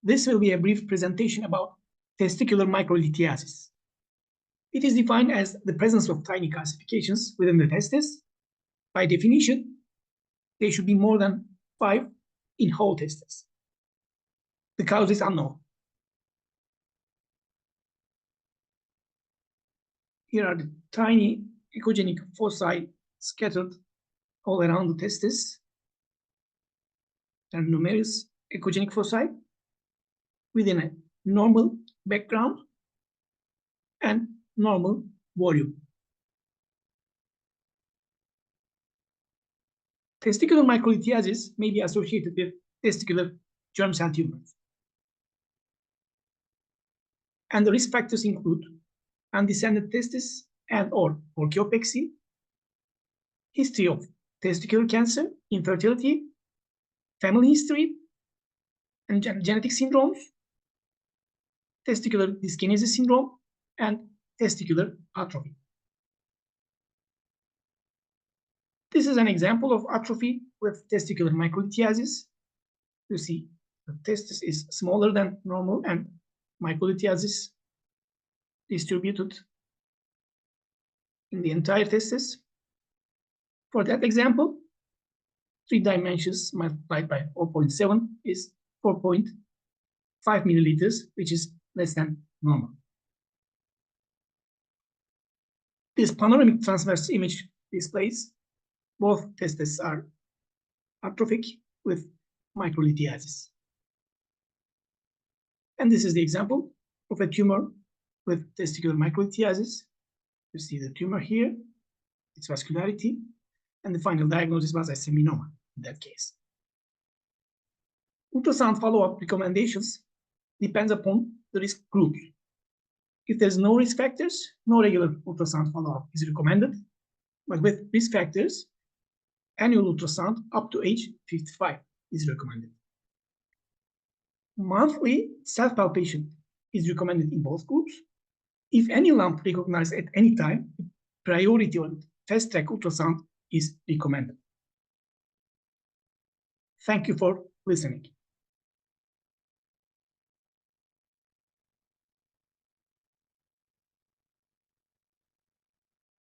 This will be a brief presentation about testicular microlithiasis. It is defined as the presence of tiny calcifications within the testis. By definition, they should be more than 5 in whole testis. The cause is unknown. Here are the tiny echogenic foci scattered all around the testis. There are numerous echogenic foci within a normal background and normal volume. Testicular microlithiasis may be associated with testicular germ cell tumors. And the risk factors include undescended testis and/or orchiopexy, history of testicular cancer, infertility, family history, and genetic syndromes, testicular dyskinesis syndrome, and testicular atrophy. This is an example of atrophy with testicular microlithiasis. You see the testis is smaller than normal and microlithiasis distributed in the entire testis. For that example, 3 dimensions multiplied by 0.7 is 4.5 milliliters, which is less than normal. This panoramic transverse image displays both testes are atrophic with microlithiasis. And this is the example of a tumor with testicular microlithiasis. You see the tumor here, its vascularity, and the final diagnosis was a seminoma in that case. Ultrasound follow-up recommendations depends upon the risk group. If there's no risk factors, no regular ultrasound follow-up is recommended. But with risk factors, annual ultrasound up to age 55 is recommended. Monthly self-palpation is recommended in both groups. If any lump recognized at any time, priority on fast-track ultrasound is recommended. Thank you for listening.